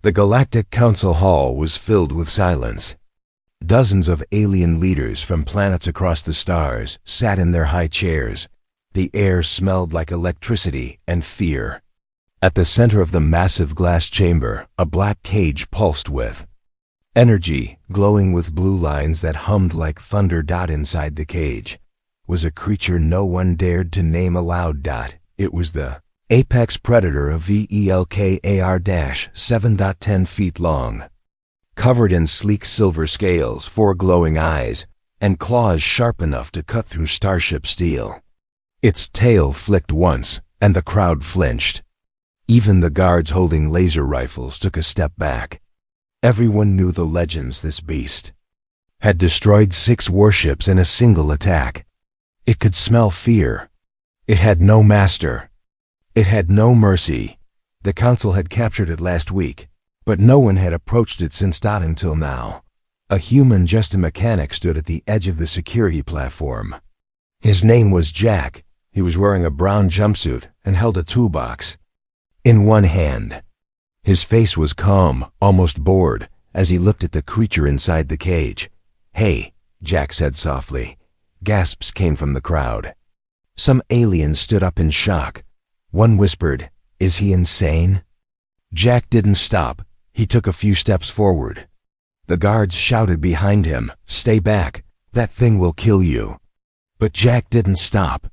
The Galactic Council Hall was filled with silence. Dozens of alien leaders from planets across the stars sat in their high chairs. The air smelled like electricity and fear. At the center of the massive glass chamber, a black cage pulsed with energy, glowing with blue lines that hummed like thunder. Inside the cage was a creature no one dared to name aloud. It was the apex predator of VELKAR-7. 10 feet long. Covered in sleek silver scales, 4 glowing eyes, and claws sharp enough to cut through starship steel. Its tail flicked once, and the crowd flinched. Even the guards holding laser rifles took a step back. Everyone knew the legends. This beast had destroyed 6 warships in a single attack. It could smell fear. It had no master. It had no mercy. The council had captured it last week, but no one had approached it since until now. A human, just a mechanic, stood at the edge of the security platform. His name was Jack. He was wearing a brown jumpsuit and held a toolbox in one hand. His face was calm, almost bored, as he looked at the creature inside the cage. "Hey," Jack said softly. Gasps came from the crowd. Some aliens stood up in shock. One whispered, "Is he insane?" Jack didn't stop. He took a few steps forward. The guards shouted behind him, "Stay back. That thing will kill you." But Jack didn't stop.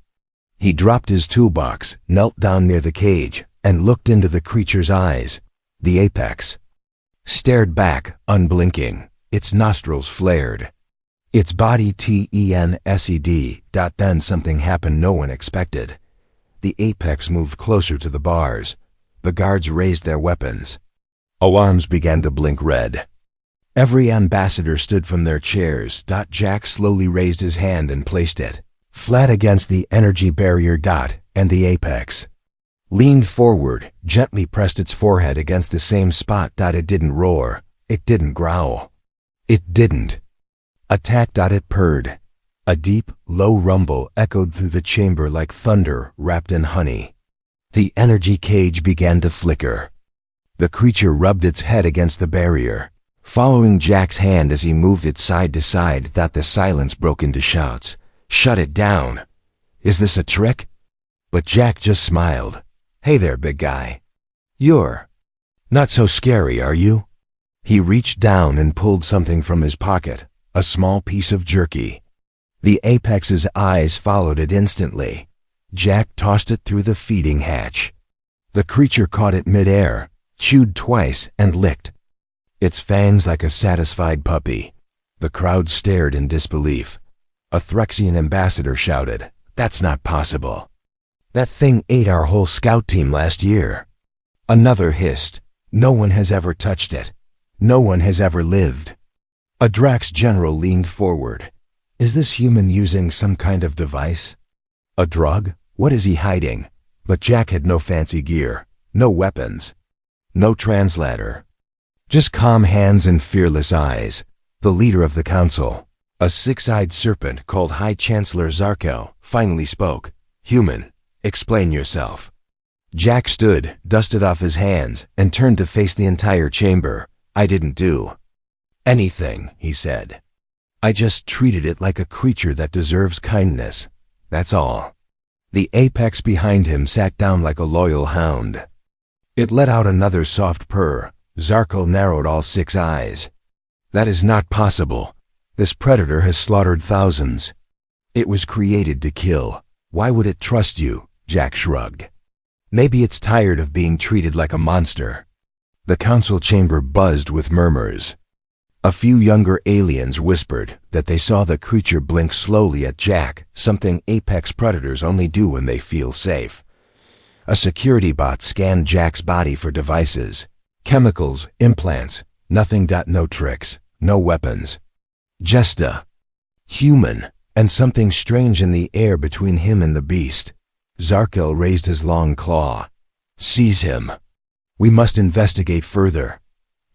He dropped his toolbox, knelt down near the cage, and looked into the creature's eyes. The apex stared back, unblinking. Its nostrils flared. Its body tensed. Then something happened no one expected. The apex moved closer to the bars. The guards raised their weapons. Alarms began to blink red. Every ambassador stood from their chairs. Jack slowly raised his hand and placed it flat against the energy barrier. And the apex leaned forward, gently pressed its forehead against the same spot. It didn't roar. It didn't growl. It didn't attack. It purred. A deep, low rumble echoed through the chamber like thunder wrapped in honey. The energy cage began to flicker. The creature rubbed its head against the barrier, following Jack's hand as he moved it side to side. The silence broke into shouts. "Shut it down. Is this a trick?" But Jack just smiled. "Hey there, big guy. You're not so scary, are you?" He reached down and pulled something from his pocket, a small piece of jerky. The apex's eyes followed it instantly. Jack tossed it through the feeding hatch. The creature caught it midair, chewed twice, and licked its fangs like a satisfied puppy. The crowd stared in disbelief. A Threxian ambassador shouted, "That's not possible. That thing ate our whole scout team last year." Another hissed, "No one has ever touched it. No one has ever lived." A Drax general leaned forward. "Is this human using some kind of device? A drug? What is he hiding?" But Jack had no fancy gear, no weapons, no translator. Just calm hands and fearless eyes. The leader of the council, a 6-eyed serpent called High Chancellor Xarnyx, finally spoke. "Human, explain yourself." Jack stood, dusted off his hands, and turned to face the entire chamber. "I didn't do anything," he said. "I just treated it like a creature that deserves kindness. That's all." The apex behind him sat down like a loyal hound. It let out another soft purr. Xarnyx narrowed all 6 eyes. "That is not possible. This predator has slaughtered thousands. It was created to kill. Why would it trust you?" Jack shrugged. "Maybe it's tired of being treated like a monster." The council chamber buzzed with murmurs. A few younger aliens whispered that they saw the creature blink slowly at Jack, something apex predators only do when they feel safe. A security bot scanned Jack's body for devices. Chemicals, implants, nothing. No tricks, no weapons. Just a human, and something strange in the air between him and the beast. Xarnyx raised his long claw. "Seize him. We must investigate further."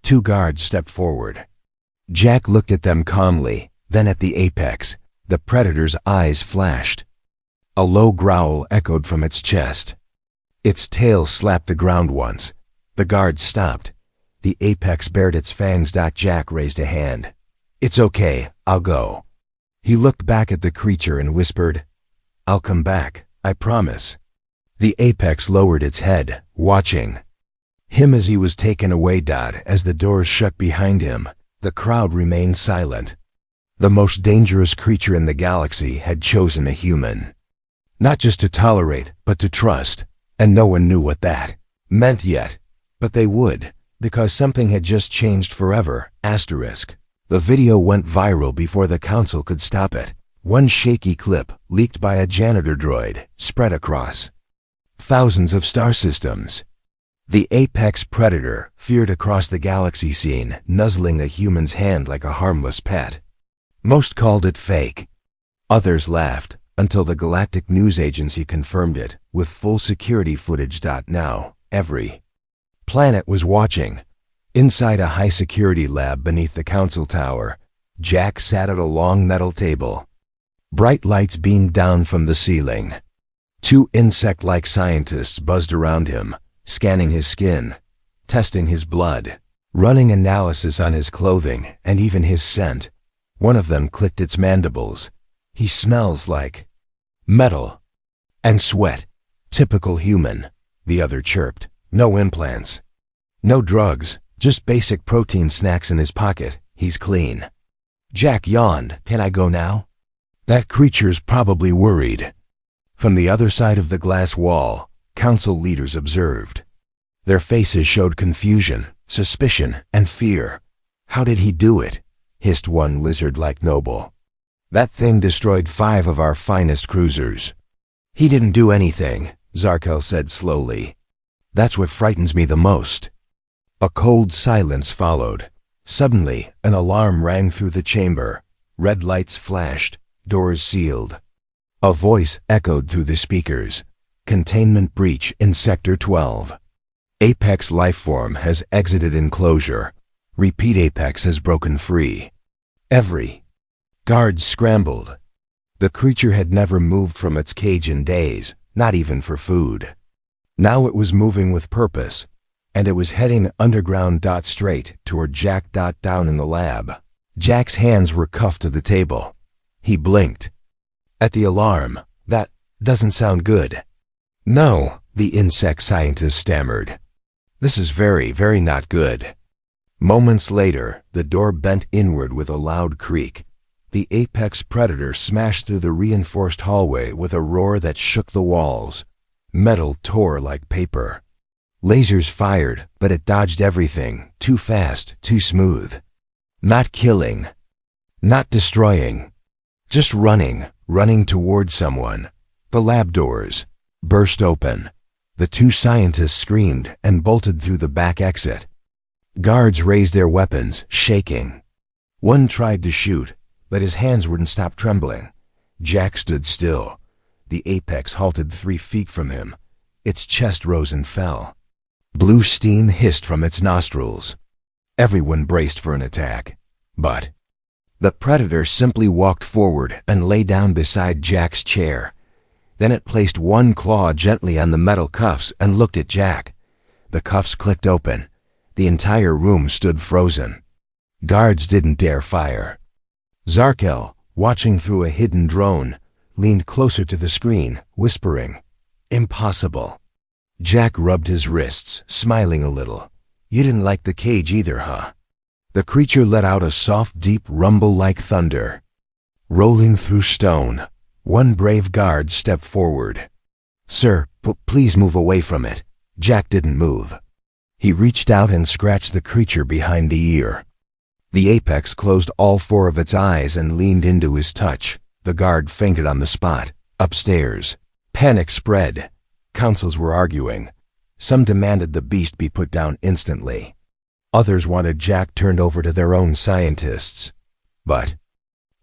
2 guards stepped forward. Jack looked at them calmly, then at the apex. The predator's eyes flashed. A low growl echoed from its chest. Its tail slapped the ground once. The guard stopped. The apex bared its fangs. Jack raised a hand. "It's okay, I'll go." He looked back at the creature and whispered, "I'll come back, I promise." The apex lowered its head, watching him as he was taken away. As the doors shut behind him, the crowd remained silent. The most dangerous creature in the galaxy had chosen a human. Not just to tolerate, but to trust. And no one knew what that meant yet. But they would, because something had just changed forever. The video went viral before the council could stop it. One shaky clip, leaked by a janitor droid, spread across thousands of star systems. The apex predator feared across the galaxy, seen nuzzling a human's hand like a harmless pet. Most called it fake. Others laughed, until the Galactic news agency confirmed it, with full security footage. Now, every planet was watching. Inside a high-security lab beneath the council tower, Jack sat at a long metal table. Bright lights beamed down from the ceiling. Two insect-like scientists buzzed around him, scanning his skin, testing his blood, running analysis on his clothing and even his scent. One of them clicked its mandibles. "He smells like metal and sweat. Typical human," the other chirped. "No implants. No drugs. Just basic protein snacks in his pocket. He's clean." Jack yawned. "Can I go now?" "That creature's probably worried." From the other side of the glass wall, council leaders observed. Their faces showed confusion, suspicion, and fear. "How did he do it?" hissed one lizard-like noble. "That thing destroyed 5 of our finest cruisers." "He didn't do anything," Xarnyx said slowly. "That's what frightens me the most." A cold silence followed. Suddenly, an alarm rang through the chamber. Red lights flashed, doors sealed. A voice echoed through the speakers. "Containment breach in Sector 12. Apex lifeform has exited enclosure. Repeat, Apex has broken free." Every guard scrambled. The creature had never moved from its cage in days, not even for food. Now it was moving with purpose, and it was heading underground. Straight toward Jack. Down in the lab, Jack's hands were cuffed to the table. He blinked at the alarm. "That doesn't sound good." "No," the insect scientist stammered. "This is very, very not good." Moments later, the door bent inward with a loud creak. The apex predator smashed through the reinforced hallway with a roar that shook the walls. Metal tore like paper. Lasers fired, but it dodged everything, too fast, too smooth. Not killing, not destroying, just running toward someone. The lab doors burst open. The 2 scientists screamed and bolted through the back exit. Guards raised their weapons, shaking. One tried to shoot, but his hands wouldn't stop trembling. Jack stood still. The apex halted 3 feet from him. Its chest rose and fell. Blue steam hissed from its nostrils. Everyone braced for an attack. But the predator simply walked forward and lay down beside Jack's chair. Then it placed one claw gently on the metal cuffs and looked at Jack. The cuffs clicked open. The entire room stood frozen. Guards didn't dare fire. Xarnyx, watching through a hidden drone, leaned closer to the screen, whispering, "Impossible." Jack rubbed his wrists, smiling a little. "You didn't like the cage either, huh?" The creature let out a soft, deep rumble like thunder. Rolling through stone, one brave guard stepped forward. "Sir, please move away from it." Jack didn't move. He reached out and scratched the creature behind the ear. The apex closed all 4 of its eyes and leaned into his touch. The guard fainted on the spot. Upstairs, panic spread. Councils were arguing. Some demanded the beast be put down instantly. Others wanted Jack turned over to their own scientists. But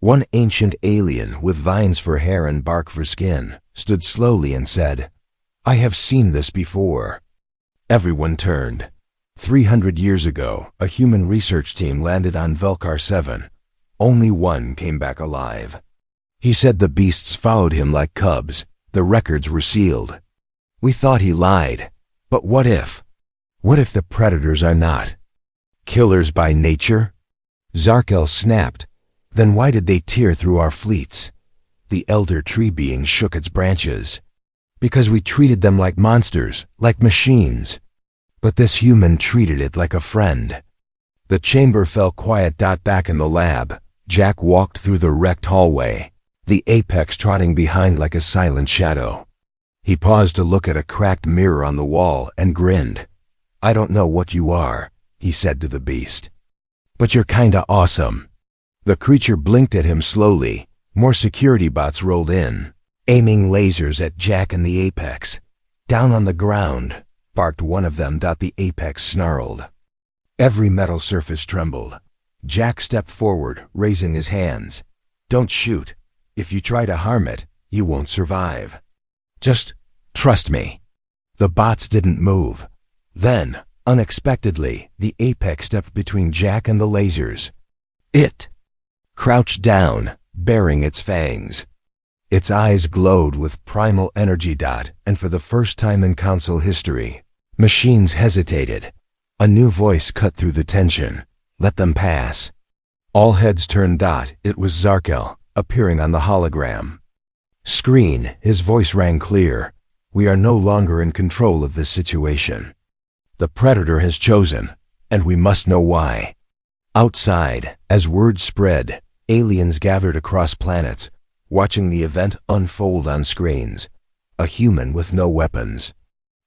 one ancient alien with vines for hair and bark for skin stood slowly and said, "I have seen this before." Everyone turned. 300 years ago, a human research team landed on Velkar 7. Only one came back alive. He said the beasts followed him like cubs. The records were sealed. "We thought he lied. But what if? What if the predators are not Killers by nature? Xarnyx snapped. Then why did they tear through our fleets? The elder tree being shook its branches. Because we treated them like monsters, like machines. But this human treated it like a friend. The chamber fell quiet. Back in the lab, Jack walked through the wrecked hallway, the apex trotting behind like a silent shadow. He paused to look at a cracked mirror on the wall and grinned. "I don't know what you are," he said to the beast. "But you're kinda awesome." The creature blinked at him slowly. More security bots rolled in, aiming lasers at Jack and the apex. "Down on the ground," barked one of them. The apex snarled. Every metal surface trembled. Jack stepped forward, raising his hands. "Don't shoot. If you try to harm it, you won't survive. Just trust me." The bots didn't move. Then, unexpectedly, the apex stepped between Jack and the lasers. It crouched down, baring its fangs. Its eyes glowed with primal energy. And for the first time in Council history, machines hesitated. A new voice cut through the tension. "Let them pass." All heads turned. It was Xarnyx, appearing on the hologram screen. His voice rang clear. "We are no longer in control of this situation. The Predator has chosen, and we must know why." Outside, as word spread, aliens gathered across planets, watching the event unfold on screens. A human with no weapons.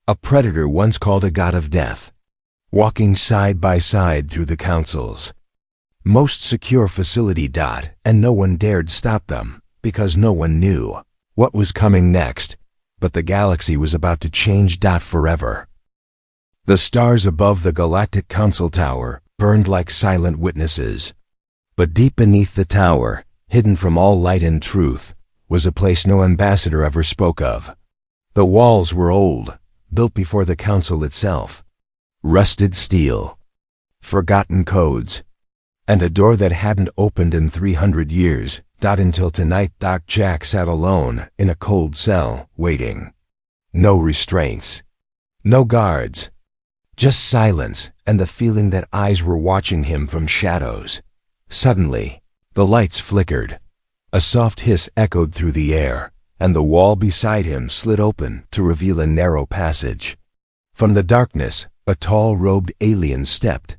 A predator once called a god of death. Walking side by side through the council's most secure facility. And no one dared stop them, because no one knew what was coming next. But the galaxy was about to change. Forever. The stars above the Galactic Council Tower burned like silent witnesses. But deep beneath the tower, hidden from all light and truth, was a place no ambassador ever spoke of. The walls were old, built before the council itself. Rusted steel, forgotten codes, and a door that hadn't opened in 300 years. Until tonight. Jack sat alone in a cold cell, waiting. No restraints, no guards, just silence and the feeling that eyes were watching him from shadows. Suddenly, the lights flickered. A soft hiss echoed through the air, and the wall beside him slid open to reveal a narrow passage. From the darkness, a tall robed alien stepped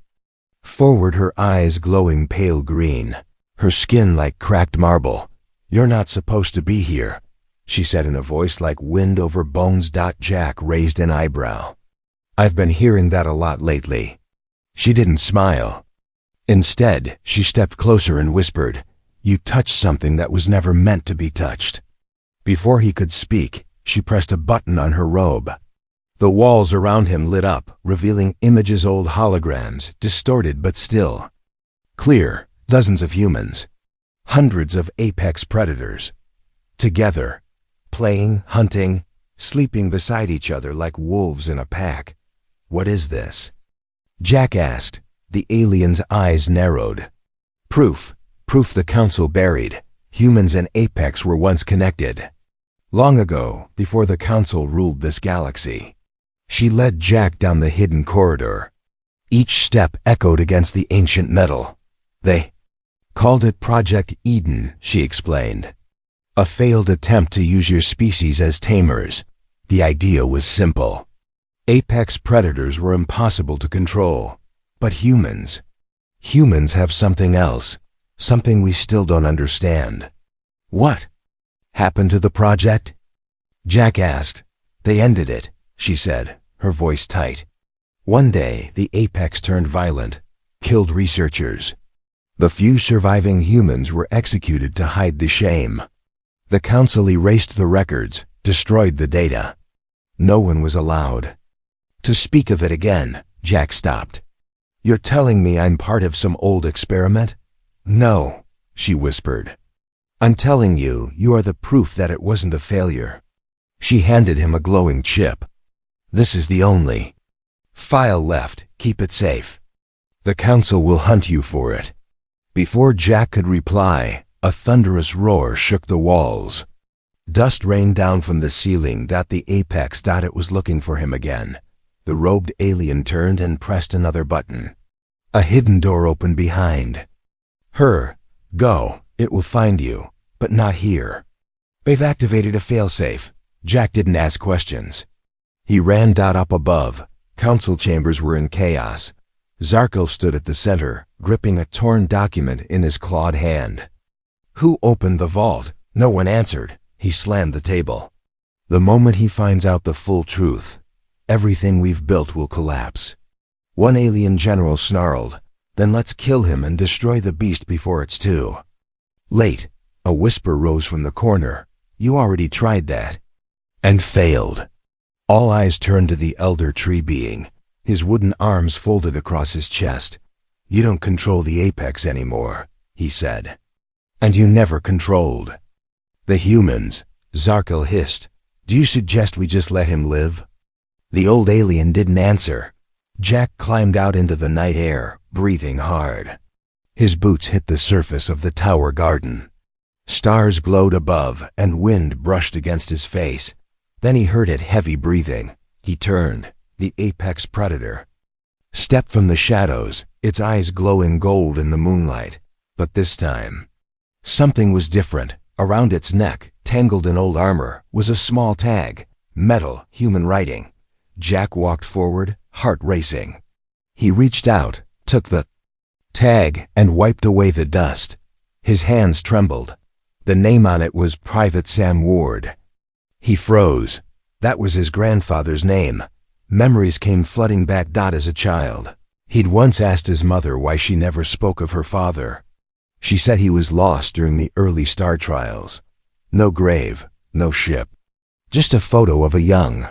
forward, her eyes glowing pale green, her skin like cracked marble. "You're not supposed to be here," she said in a voice like wind over bones. Jack raised an eyebrow. "I've been hearing that a lot lately." She didn't smile. Instead, she stepped closer and whispered, "You touched something that was never meant to be touched." Before he could speak, she pressed a button on her robe. The walls around him lit up, revealing images, old holograms, distorted but still clear. Dozens of humans, hundreds of apex predators, together, playing, hunting, sleeping beside each other like wolves in a pack. "What is this?" Jack asked. The alien's eyes narrowed. Proof the council buried. Humans and apex were once connected. Long ago, before the council ruled this galaxy. She led Jack down the hidden corridor. Each step echoed against the ancient metal. "They called it Project Eden," she explained. "A failed attempt to use your species as tamers. The idea was simple. Apex predators were impossible to control. But humans have something else, something we still don't understand." "What happened to the project?" Jack asked. "They ended it," she said, her voice tight. "One day, the apex turned violent, killed researchers. The few surviving humans were executed to hide the shame. The council erased the records, destroyed the data. No one was allowed to speak of it again." Jack stopped. "You're telling me I'm part of some old experiment?" "No," she whispered. "I'm telling you, you are the proof that it wasn't a failure." She handed him a glowing chip. "This is the only file left. Keep it safe. The council will hunt you for it." Before Jack could reply, a thunderous roar shook the walls. Dust rained down from the ceiling. The apex. It was looking for him again. The robed alien turned and pressed another button. A hidden door opened behind her. Go, it will find you, but not here. They've activated a failsafe. Jack didn't ask questions. He ran up above. Council chambers were in chaos. Xarnyx stood at the center, gripping a torn document in his clawed hand. Who opened the vault? No one answered. He slammed the table. The moment he finds out the full truth, everything we've built will collapse. One alien general snarled, then let's kill him and destroy the beast before it's too late. A whisper rose from the corner. You already tried that. And failed. All eyes turned to the elder tree being, his wooden arms folded across his chest. You don't control the apex anymore, he said. And you never controlled the humans, Xarnyx hissed. Do you suggest we just let him live? The old alien didn't answer. Jack climbed out into the night air, breathing hard. His boots hit the surface of the tower garden. Stars glowed above and wind brushed against his face. Then he heard it heavy breathing. He turned. The apex predator stepped from the shadows, its eyes glowing gold in the moonlight. But this time, something was different. Around its neck, tangled in old armor, was a small tag. Metal, human writing. Jack walked forward, heart racing. He reached out, took the tag, and wiped away the dust. His hands trembled. The name on it was Private Sam Ward. He froze. That was his grandfather's name. Memories came flooding back. As a child, he'd once asked his mother why she never spoke of her father. She said he was lost during the early star trials. No grave, no ship. Just a photo of a young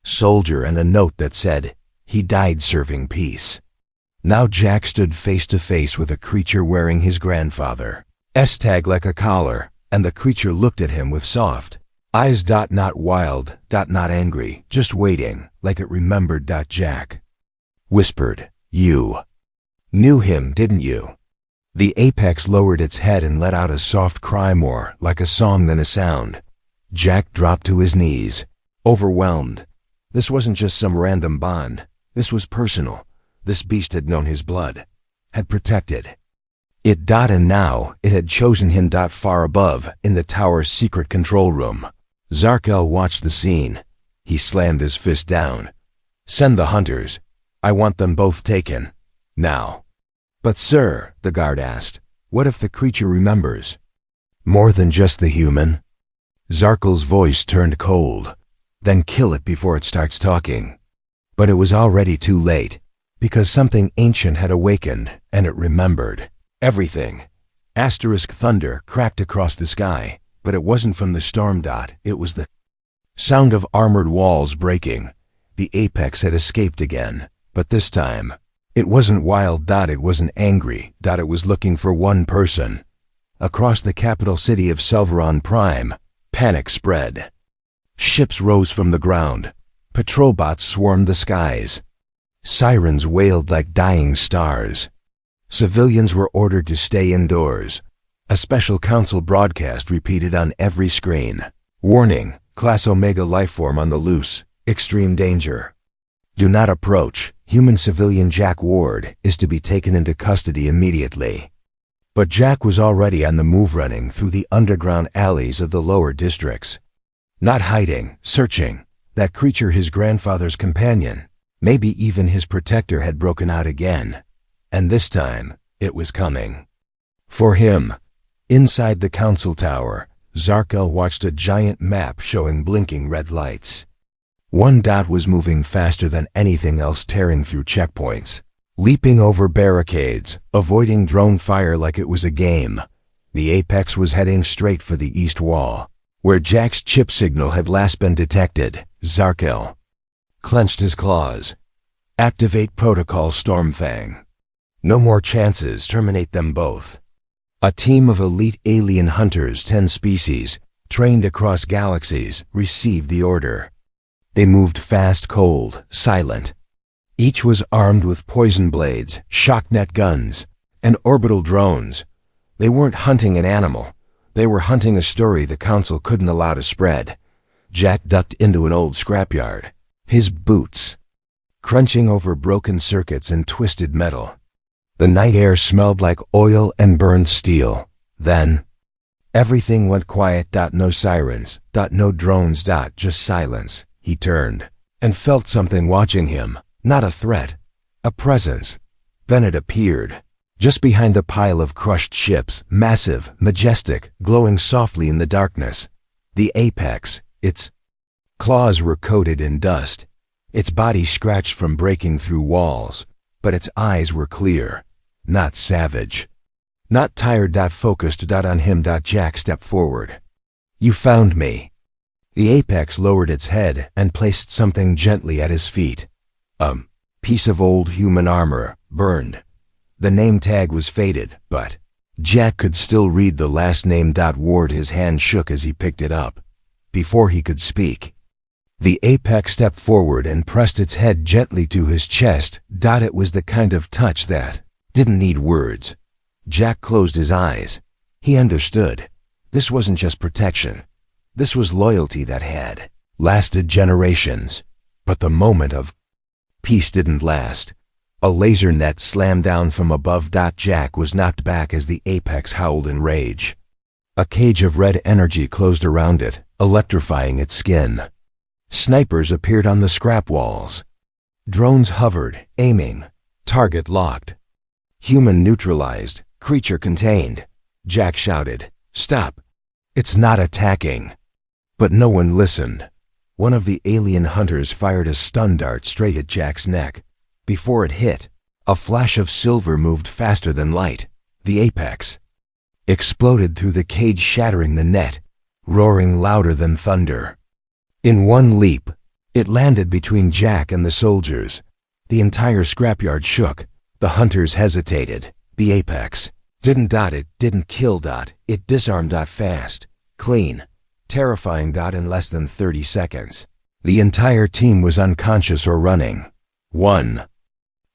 soldier and a note that said, he died serving peace. Now Jack stood face to face with a creature wearing his grandfather's tag like a collar, and the creature looked at him with soft eyes. Not wild, not angry, just waiting, like it remembered. Jack whispered, You knew him, didn't you? The apex lowered its head and let out a soft cry, more like a song than a sound. Jack dropped to his knees, overwhelmed. This wasn't just some random bond. This was personal. This beast had known his blood, had protected it. And now it had chosen him. Far above, in the tower's secret control room, Xarnyx watched the scene. He slammed his fist down. Send the hunters. I want them both taken. Now. But sir, the guard asked, what if the creature remembers more than just the human? Xarnyx's voice turned cold. Then kill it before it starts talking. But it was already too late, because something ancient had awakened, and it remembered everything. Thunder cracked across the sky, but it wasn't from the storm. It was the sound of armored walls breaking. The apex had escaped again, but this time, it wasn't wild. It wasn't angry. It was looking for one person. Across the capital city of Selveron Prime, panic spread. Ships rose from the ground. Patrol bots swarmed the skies. Sirens wailed like dying stars. Civilians were ordered to stay indoors. A special council broadcast repeated on every screen. Warning, Class Omega lifeform on the loose. Extreme danger. Do not approach. Human civilian Jack Ward is to be taken into custody immediately. But Jack was already on the move, running through the underground alleys of the lower districts. Not hiding, searching. That creature, his grandfather's companion, maybe even his protector, had broken out again. And this time, it was coming. For him. Inside the council tower, Xarnyx watched a giant map showing blinking red lights. One dot was moving faster than anything else, tearing through checkpoints, leaping over barricades, avoiding drone fire like it was a game. The apex was heading straight for the east wall, where Jack's chip signal had last been detected. Xarnyx clenched his claws. Activate protocol Stormfang. No more chances, terminate them both. A team of elite alien hunters, 10 species, trained across galaxies, received the order. They moved fast, cold, silent. Each was armed with poison blades, shocknet guns, and orbital drones. They weren't hunting an animal. They were hunting a story the council couldn't allow to spread. Jack ducked into an old scrapyard, his boots crunching over broken circuits and twisted metal. The night air smelled like oil and burned steel. Then, everything went quiet. No sirens. No drones. Just silence. He turned and felt something watching him. Not a threat, a presence. Then it appeared, just behind a pile of crushed ships, massive, majestic, glowing softly in the darkness. The apex, its claws were coated in dust, its body scratched from breaking through walls, but its eyes were clear, not savage, not tired. Focused. On him. Jack stepped forward. You found me. The apex lowered its head and placed something gently at his feet. A piece of old human armor, burned. The name tag was faded, but Jack could still read the last name. Ward. His hand shook as he picked it up. Before he could speak, the apex stepped forward and pressed its head gently to his chest. It was the kind of touch that didn't need words. Jack closed his eyes. He understood. This wasn't just protection. This was loyalty that had lasted generations. But the moment of peace didn't last. A laser net slammed down from above. Jack was knocked back as the apex howled in rage. A cage of red energy closed around it, electrifying its skin. Snipers appeared on the scrap walls. Drones hovered, aiming. Target locked. Human neutralized, creature contained. Jack shouted, "Stop! It's not attacking." But no one listened. One of the alien hunters fired a stun dart straight at Jack's neck. Before it hit, a flash of silver moved faster than light. The apex exploded through the cage, shattering the net, roaring louder than thunder. In one leap, it landed between Jack and the soldiers. The entire scrapyard shook. The hunters hesitated. The apex didn't kill. It disarmed. Fast, clean, terrifying. In less than 30 seconds, the entire team was unconscious or running. One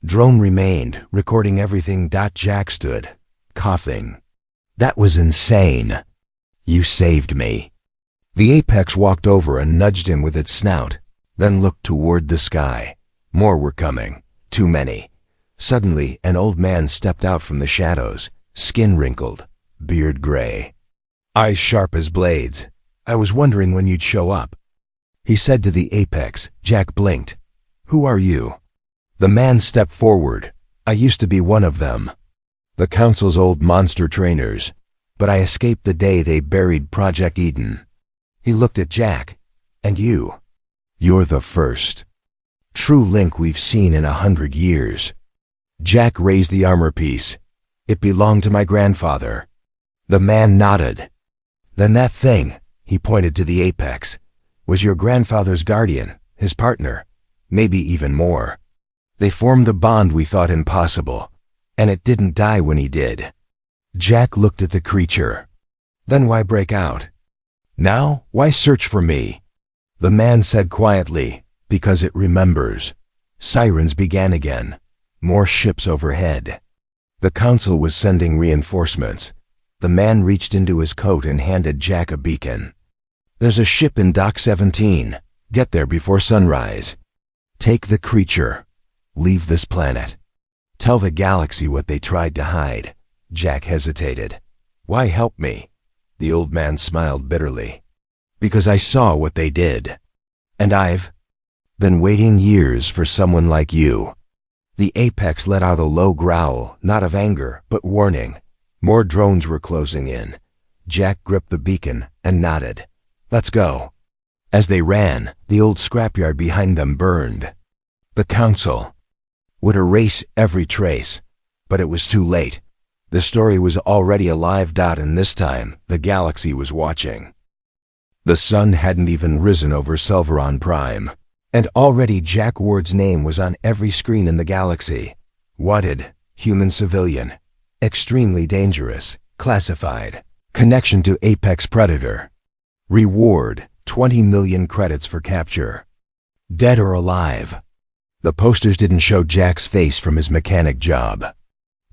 drone remained, recording everything. Jack stood, coughing. That was insane. You saved me. The apex walked over and nudged him with its snout, then looked toward the sky. More were coming. Too many. Suddenly, an old man stepped out from the shadows, skin wrinkled, beard gray, eyes sharp as blades. "I was wondering when you'd show up," he said to the apex. Jack blinked. "Who are you?" The man stepped forward. "I used to be one of them. The Council's old monster trainers. But I escaped the day they buried Project Eden." He looked at Jack. "And you? You're the first true link we've seen in 100 years. Jack raised the armor piece. "It belonged to my grandfather." The man nodded. "Then that thing," he pointed to the apex, "was your grandfather's guardian, his partner, maybe even more. They formed a bond we thought impossible, and it didn't die when he did." Jack looked at the creature. "Then why break out? Now, why search for me?" The man said quietly, "Because it remembers." Sirens began again. More ships overhead. The Council was sending reinforcements. The man reached into his coat and handed Jack a beacon. "There's a ship in Dock 17. Get there before sunrise. Take the creature. Leave this planet. Tell the galaxy what they tried to hide." Jack hesitated. "Why help me?" The old man smiled bitterly. "Because I saw what they did. And I've been waiting years for someone like you." The apex let out a low growl, not of anger, but warning. More drones were closing in. Jack gripped the beacon and nodded. "Let's go." As they ran, the old scrapyard behind them burned. The Council would erase every trace, but it was too late. The story was already alive. And this time, the galaxy was watching. The sun hadn't even risen over Selveron Prime, and already Jack Ward's name was on every screen in the galaxy. Wanted, human civilian, extremely dangerous, classified, connection to apex predator. Reward, 20 million credits for capture. Dead or alive. The posters didn't show Jack's face from his mechanic job.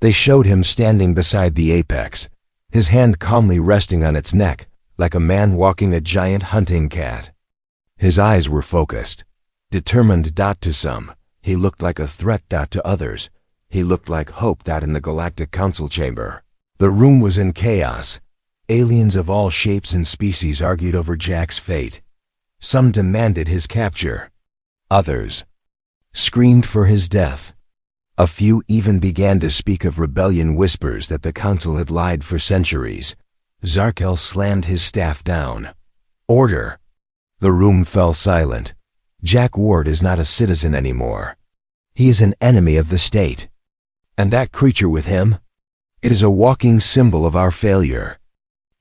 They showed him standing beside the apex, his hand calmly resting on its neck, like a man walking a giant hunting cat. His eyes were focused, determined. To some, he looked like a threat. To others, He looked like Hope in the Galactic Council chamber. The room was in chaos. Aliens of all shapes and species argued over Jack's fate. Some demanded his capture. Others screamed for his death. A few even began to speak of rebellion, whispers that the council had lied for centuries. Xarnyx slammed his staff down. Order! The room fell silent. Jack Ward is not a citizen anymore. He is an enemy of the state. And that creature with him? It is a walking symbol of our failure.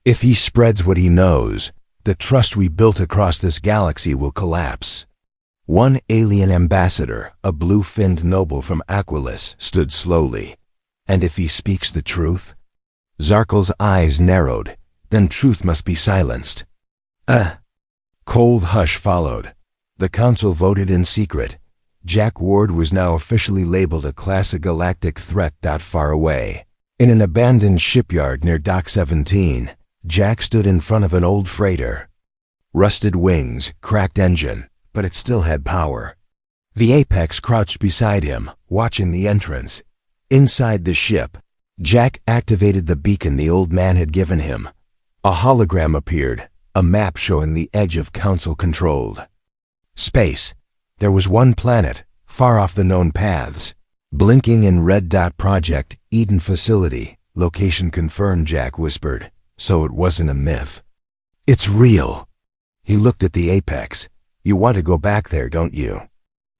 If he spreads what he knows, the trust we built across this galaxy will collapse. One alien ambassador, a blue-finned noble from Aquilis, stood slowly. And if he speaks the truth? Xarnyx's eyes narrowed. Then truth must be silenced. Cold hush followed. The council voted in secret. Jack Ward was now officially labeled a class of galactic threat. Far away, in an abandoned shipyard near Dock 17, Jack stood in front of an old freighter. Rusted wings, cracked engine, but it still had power. The Apex crouched beside him, watching the entrance. Inside the ship, Jack activated the beacon the old man had given him. A hologram appeared, a map showing the edge of council-controlled space. There was one planet, far off the known paths. Blinking in red. Project Eden Facility. Location confirmed, Jack whispered. So it wasn't a myth. It's real. He looked at the Apex. You want to go back there, don't you?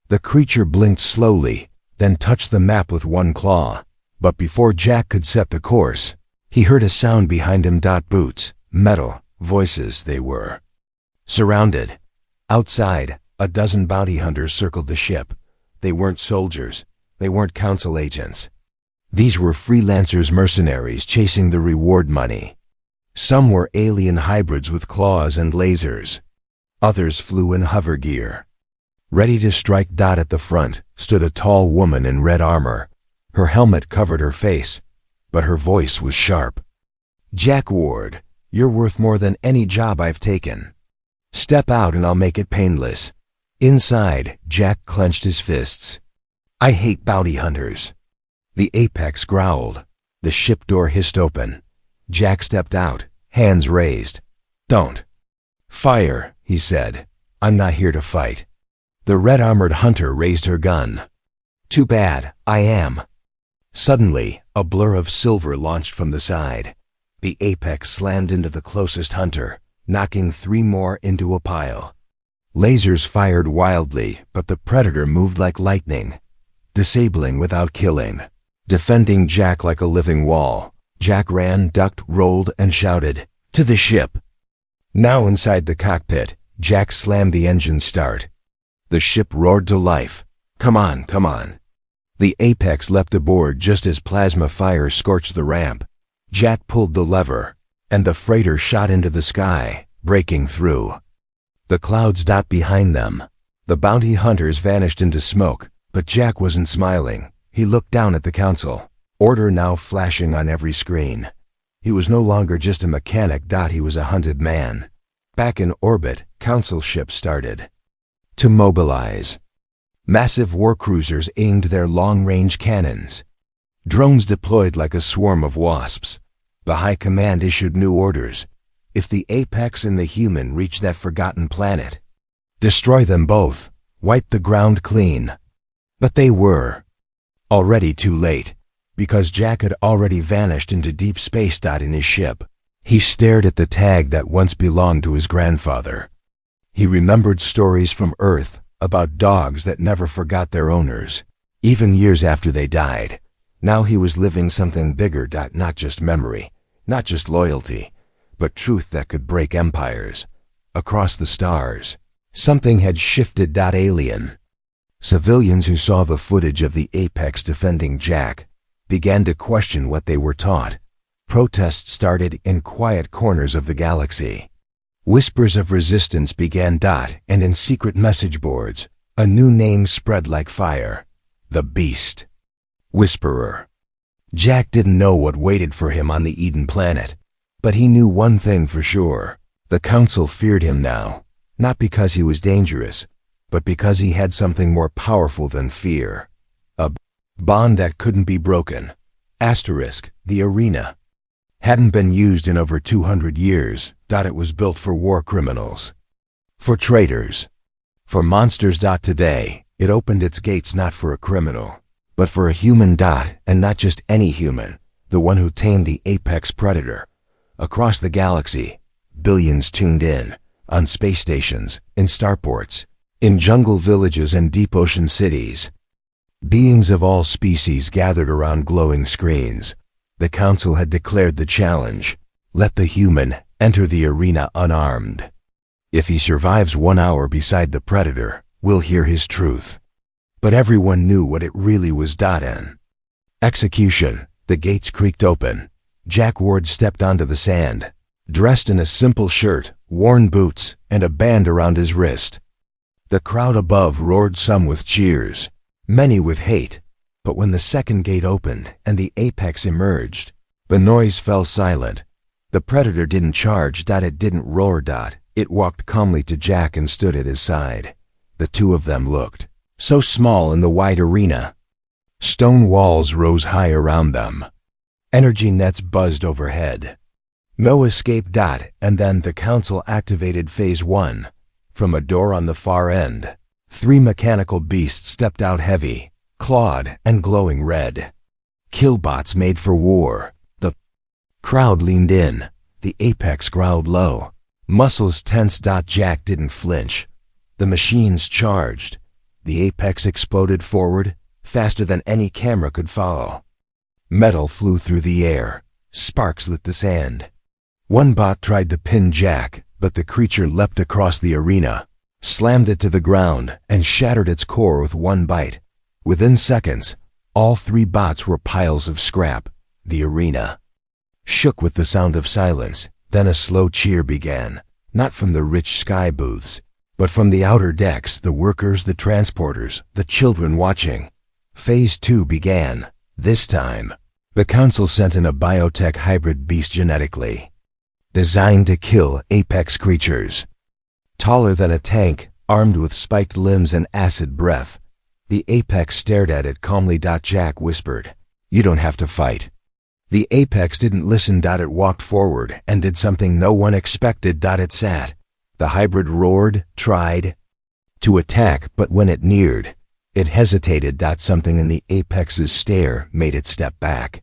The creature blinked slowly, then touched the map with one claw. But before Jack could set the course, he heard a sound behind him. Boots, metal, voices they were. Surrounded. Outside, a dozen bounty hunters circled the ship. They weren't soldiers. They weren't council agents. These were freelancers, mercenaries chasing the reward money. Some were alien hybrids with claws and lasers. Others flew in hover gear. Ready to strike. At the front stood a tall woman in red armor. Her helmet covered her face, but her voice was sharp. Jack Ward, you're worth more than any job I've taken. Step out and I'll make it painless. Inside, Jack clenched his fists. I hate bounty hunters. The Apex growled. The ship door hissed open. Jack stepped out, hands raised. Don't fire, he said. I'm not here to fight. The red-armored hunter raised her gun. Too bad, I am. Suddenly, a blur of silver launched from the side. The Apex slammed into the closest hunter, knocking 3 more into a pile. Lasers fired wildly, but the predator moved like lightning, disabling without killing, defending Jack like a living wall. Jack ran, ducked, rolled, and shouted, "To the ship!" Now inside the cockpit, Jack slammed the engine start. The ship roared to life. Come on, come on. The Apex leapt aboard just as plasma fire scorched the ramp. Jack pulled the lever, and the freighter shot into the sky, breaking through. The clouds behind them. The bounty hunters vanished into smoke, but Jack wasn't smiling. He looked down at the council, order now flashing on every screen. He was no longer just a mechanic. He was a hunted man. Back in orbit, council ships started to mobilize. Massive war cruisers aimed their long-range cannons. Drones deployed like a swarm of wasps. The High Command issued new orders. If the Apex and the human reached that forgotten planet, destroy them both, wipe the ground clean. But they were already too late, because Jack had already vanished into deep space. In his ship, he stared at the tag that once belonged to his grandfather. He remembered stories from Earth about dogs that never forgot their owners, even years after they died. Now he was living something bigger. Not just memory, not just loyalty, but truth that could break empires. Across the stars, something had shifted. Alien. Civilians who saw the footage of the Apex defending Jack began to question what they were taught. Protests started in quiet corners of the galaxy. Whispers of resistance began. And in secret message boards, a new name spread like fire. The Beast. Whisperer. Jack didn't know what waited for him on the Eden planet, but he knew one thing for sure. The Council feared him now, not because he was dangerous, but because he had something more powerful than fear. A Bond that couldn't be broken. Asterisk, the arena. Hadn't been used in over 200 years. It was built for war criminals. For traitors. For monsters. Today, it opened its gates not for a criminal, but for a human. And not just any human, the one who tamed the apex predator. Across the galaxy, billions tuned in, on space stations, in starports, in jungle villages and deep ocean cities. Beings of all species gathered around glowing screens. The Council had declared the challenge. Let the human enter the arena unarmed. If he survives 1 hour beside the predator, we'll hear his truth. But everyone knew what it really was. In execution, the gates creaked open. Jack Ward stepped onto the sand, dressed in a simple shirt, worn boots, and a band around his wrist. The crowd above roared, some with cheers, many with hate. But when the second gate opened and the apex emerged, the noise fell silent. The predator didn't charge. It didn't roar. It walked calmly to Jack and stood at his side. The two of them looked so small in the wide arena. Stone walls rose high around them. Energy nets buzzed overhead. No escape. And then the Council activated Phase 1. From a door on the far end, 3 mechanical beasts stepped out, heavy, clawed, and glowing red. Killbots made for war. The crowd leaned in. The apex growled low. Muscles tense. Jack didn't flinch. The machines charged. The apex exploded forward, faster than any camera could follow. Metal flew through the air. Sparks lit the sand. One bot tried to pin Jack, but the creature leapt across the arena, slammed it to the ground, and shattered its core with one bite. Within seconds, all 3 bots were piles of scrap. The arena shook with the sound of silence. Then a slow cheer began, not from the rich sky booths, but from the outer decks, the workers, the transporters, the children watching. Phase 2 began. This time, the Council sent in a biotech hybrid beast, genetically designed to kill apex creatures. Taller than a tank, armed with spiked limbs and acid breath, the apex stared at it calmly. Jack whispered, "You don't have to fight." The apex didn't listen. It walked forward and did something no one expected. It sat. The hybrid roared, tried to attack, but when it neared, it hesitated. Something in the apex's stare made it step back.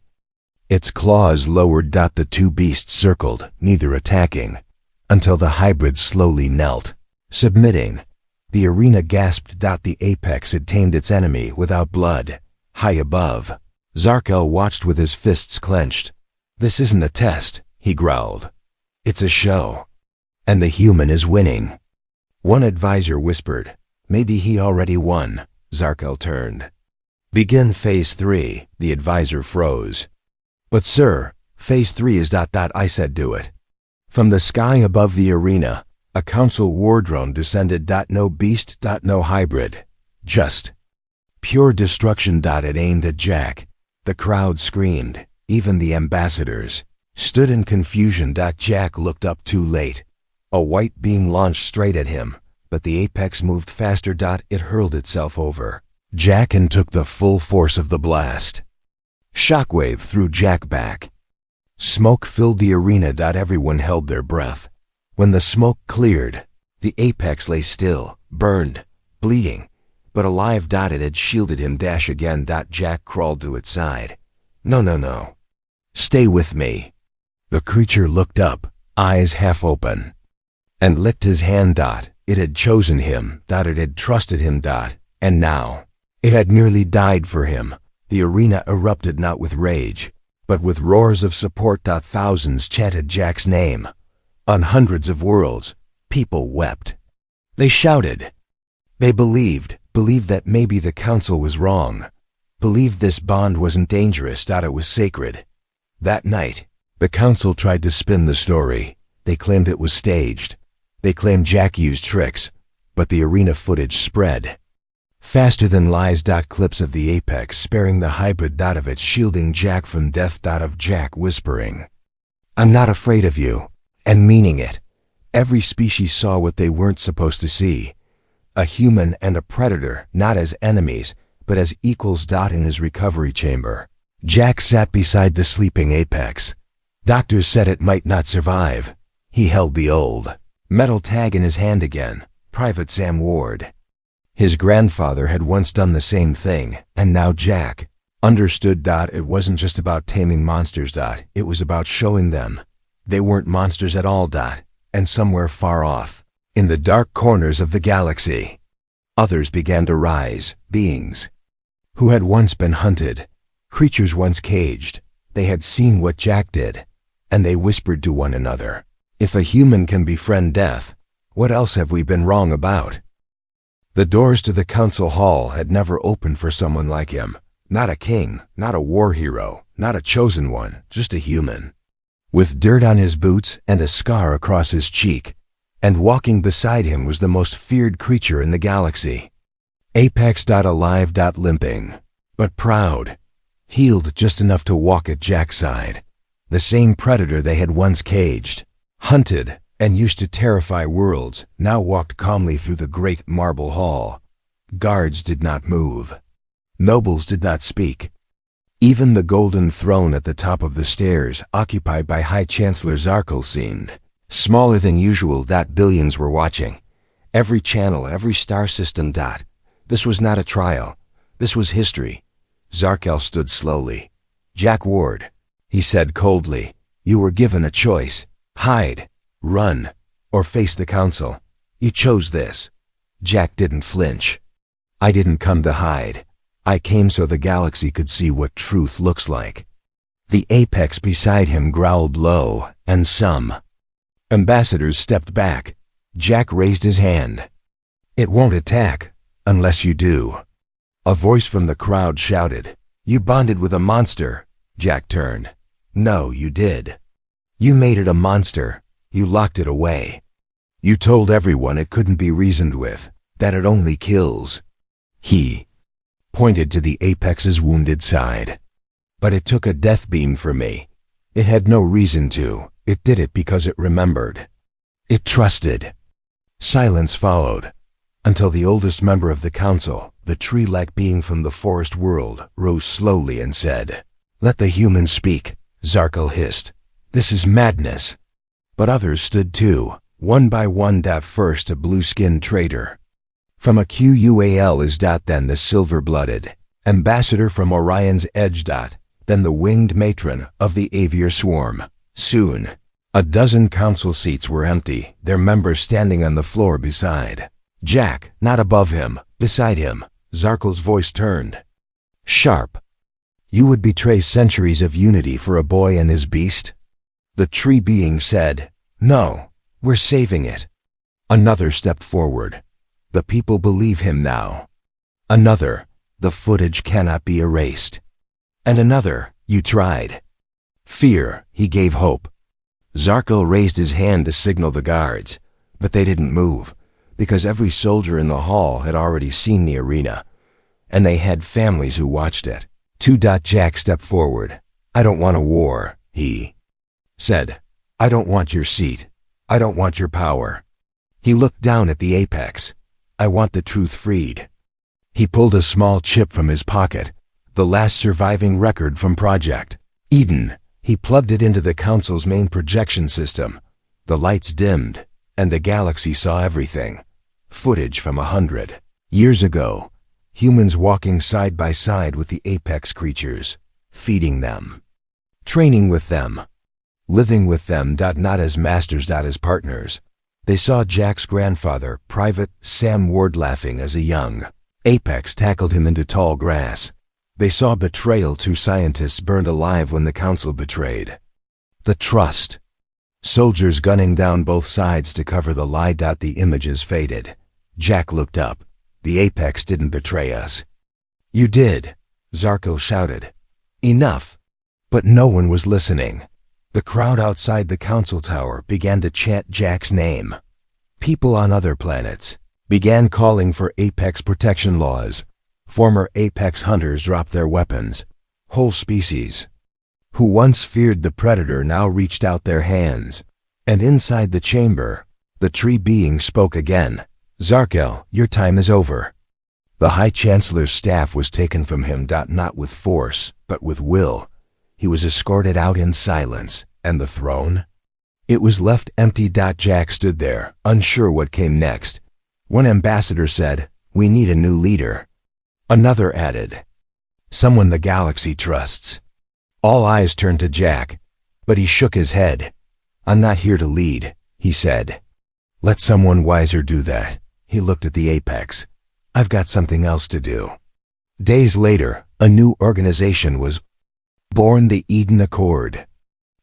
Its claws lowered. The 2 beasts circled, neither attacking, until the hybrid slowly knelt, submitting. The arena gasped. The apex had tamed its enemy without blood. High above, Xarnyx watched with his fists clenched. "This isn't a test," he growled. "It's a show. And the human is winning." One advisor whispered, "Maybe he already won." Xarnyx turned. "Begin Phase 3, the advisor froze. "But sir, Phase 3 is ... I said do it." From the sky above the arena, a Council war drone descended. No beast, no hybrid. Just pure destruction. It aimed at Jack. The crowd screamed. Even the ambassadors stood in confusion. Jack looked up too late. A white beam launched straight at him, but the apex moved faster. It hurled itself over Jack and took the full force of the blast. Shockwave threw Jack back. Smoke filled the arena. Everyone held their breath. When the smoke cleared, the apex lay still, burned, bleeding, but alive. It had shielded him. Again. Jack crawled to its side. No. Stay with me." The creature looked up, eyes half open, and licked his hand. It had chosen him. It had trusted him. And now, it had nearly died for him. The arena erupted not with rage, but with roars of support. Thousands chanted Jack's name. On hundreds of worlds, people wept. They shouted. They believed that maybe the Council was wrong. Believed this bond wasn't dangerous. It was sacred. That night, the Council tried to spin the story. They claimed it was staged. They claimed Jack used tricks, but the arena footage spread faster than lies. Clips of the apex sparing the hybrid. Of it shielding Jack from death. Of Jack whispering, "I'm not afraid of you," and meaning it. Every species saw what they weren't supposed to see. A human and a predator, not as enemies, but as equals. In his recovery chamber, Jack sat beside the sleeping apex. Doctors said it might not survive. He held the old metal tag in his hand again. Private Sam Ward. His grandfather had once done the same thing, and now Jack understood. It wasn't just about taming monsters. It was about showing them they weren't monsters at all. And somewhere far off, in the dark corners of the galaxy, others began to rise, beings who had once been hunted, creatures once caged. They had seen what Jack did, and they whispered to one another, "If a human can befriend death, what else have we been wrong about?" The doors to the council hall had never opened for someone like him. Not a king, not a war hero, not a chosen one, just a human. With dirt on his boots and a scar across his cheek, and walking beside him was the most feared creature in the galaxy. Apex. Alive. Limping, but proud. Healed just enough to walk at Jack's side. The same predator they had once caged, hunted, and used to terrify worlds, now walked calmly through the great marble hall. Guards did not move. Nobles did not speak. Even the golden throne at the top of the stairs, occupied by High Chancellor Xarnyx, seemed smaller than usual. Billions were watching. Every channel, every star system. This was not a trial. This was history. Xarnyx stood slowly. "Jack Ward," he said coldly, "you were given a choice. Hide, run, or face the council. You chose this." Jack didn't flinch. "I didn't come to hide. I came so the galaxy could see what truth looks like." The apex beside him growled low, and some ambassadors stepped back. Jack raised his hand. "It won't attack, unless you do." A voice from the crowd shouted, "You bonded with a monster." Jack turned. "No, you did. You made it a monster. You locked it away. You told everyone it couldn't be reasoned with, that it only kills." He pointed to the apex's wounded side. "But it took a death beam for me. It had no reason to. It did it because it remembered. It trusted." Silence followed, until the oldest member of the council, the tree-like being from the forest world, rose slowly and said, "Let the humans speak," Xarnyx hissed. "This is madness." But others stood too, one by one. First a blue-skinned trader from a QUAL is. Then the silver-blooded ambassador from Orion's Edge. Then the winged matron of the Aviar Swarm. Soon, a dozen council seats were empty, their members standing on the floor beside Jack, not above him, beside him. Xarnyx's voice turned sharp. "You would betray centuries of unity for a boy and his beast?" The tree being said, "No, we're saving it." Another stepped forward. "The people believe him now." Another, "The footage cannot be erased." And another, "You tried." Fear, he gave hope. Xarnyx raised his hand to signal the guards, but they didn't move, because every soldier in the hall had already seen the arena, and they had families who watched it. Jack stepped forward. "I don't want a war," he said. "I don't want your seat. I don't want your power." He looked down at the apex. "I want the truth freed." He pulled a small chip from his pocket, the last surviving record from Project Eden. He plugged it into the council's main projection system. The lights dimmed, and the galaxy saw everything. Footage from 100 years ago. Humans walking side by side with the apex creatures, feeding them, training with them, living with them. Not as masters, as partners. They saw Jack's grandfather, Private Sam Ward, laughing as a young apex tackled him into tall grass. They saw betrayal. 2 scientists burned alive when the council betrayed the trust. Soldiers gunning down both sides to cover the lie. The images faded. Jack looked up. "The apex didn't betray us." "You did," Xarnyx shouted. "Enough." But no one was listening. The crowd outside the council tower began to chant Jack's name. People on other planets began calling for apex protection laws. Former apex hunters dropped their weapons. Whole species who once feared the predator now reached out their hands. And inside the chamber, the tree being spoke again. "Xarnyx, your time is over." The High Chancellor's staff was taken from him, not with force, but with will. He was escorted out in silence, and the throne? It was left empty. Jack stood there, unsure what came next. One ambassador said, "We need a new leader." Another added, "Someone the galaxy trusts." All eyes turned to Jack, but he shook his head. "I'm not here to lead," he said. "Let someone wiser do that." He looked at the apex. "I've got something else to do." Days later, a new organization was born, the Eden Accord,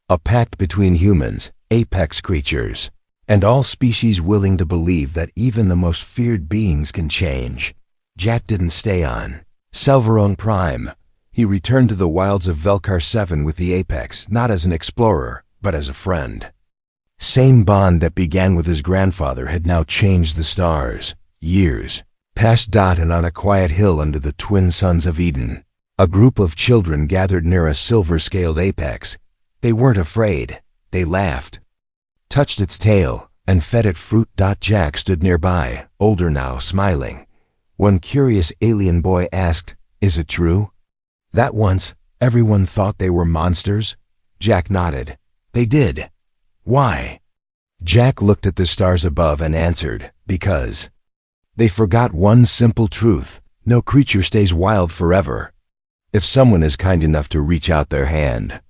a pact between humans, apex creatures, and all species willing to believe that even the most feared beings can change. Jack didn't stay on Selvaron Prime. He returned to the wilds of Velkar 7 with the apex, not as an explorer, but as a friend. Same bond that began with his grandfather had now changed the stars. Years passed. And on a quiet hill under the twin suns of Eden, a group of children gathered near a silver-scaled apex. They weren't afraid. They laughed, touched its tail, and fed it fruit. Jack stood nearby, older now, smiling. One curious alien boy asked, "Is it true that once everyone thought they were monsters?" Jack nodded. "They did. Why?" Jack looked at the stars above and answered, "Because they forgot one simple truth. No creature stays wild forever. If someone is kind enough to reach out their hand,